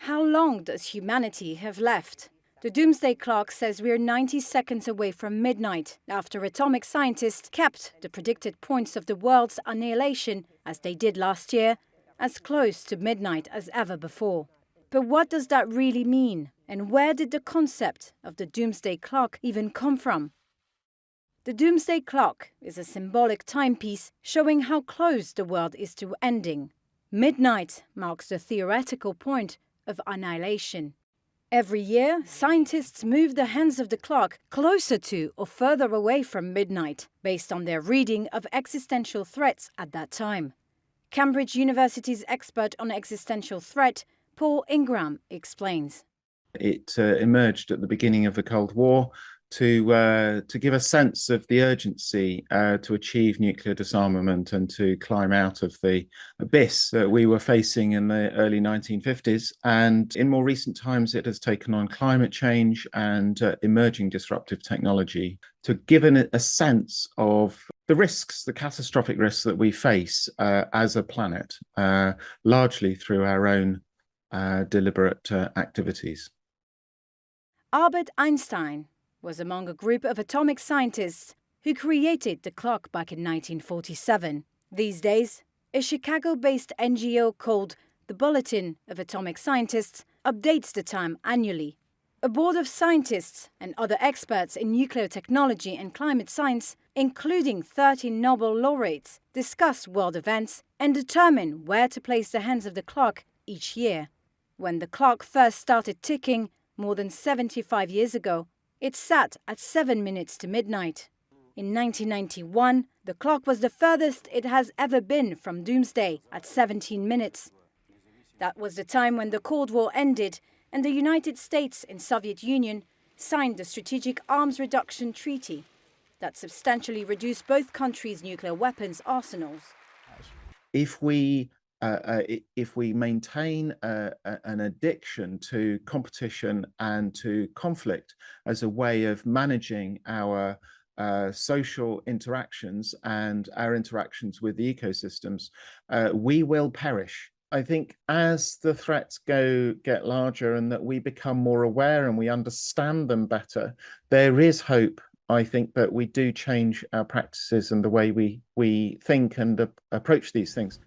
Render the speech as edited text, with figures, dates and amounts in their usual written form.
How long does humanity have left? The Doomsday Clock says we're 90 seconds away from midnight after atomic scientists kept the predicted points of the world's annihilation, as they did last year, as close to midnight as ever before. But what does that really mean? And where did the concept of the Doomsday Clock even come from? The Doomsday Clock is a symbolic timepiece showing how close the world is to ending. Midnight marks the theoretical point of annihilation. Every year, scientists move the hands of the clock closer to or further away from midnight, based on their reading of existential threats at that time. Cambridge University's expert on existential threat, Paul Ingram, explains. It emerged at the beginning of the Cold War to give a sense of the urgency to achieve nuclear disarmament and to climb out of the abyss that we were facing in the early 1950s. And in more recent times, it has taken on climate change and emerging disruptive technology to give a sense of the risks, the catastrophic risks that we face as a planet, largely through our own deliberate activities. Albert Einstein was among a group of atomic scientists who created the clock back in 1947. These days, a Chicago-based NGO called the Bulletin of Atomic Scientists updates the time annually. A board of scientists and other experts in nuclear technology and climate science, including 13 Nobel laureates, discuss world events and determine where to place the hands of the clock each year. When the clock first started ticking more than 75 years ago, it sat at 7 minutes to midnight. In 1991, the clock was the furthest it has ever been from Doomsday at 17 minutes. That was the time when the Cold War ended and the United States and Soviet Union signed the Strategic Arms Reduction Treaty that substantially reduced both countries' nuclear weapons arsenals. If we maintain an addiction to competition and to conflict as a way of managing our social interactions and our interactions with the ecosystems, we will perish. I think as the threats get larger and that we become more aware and we understand them better, there is hope. I think that we do change our practices and the way we think and approach these things.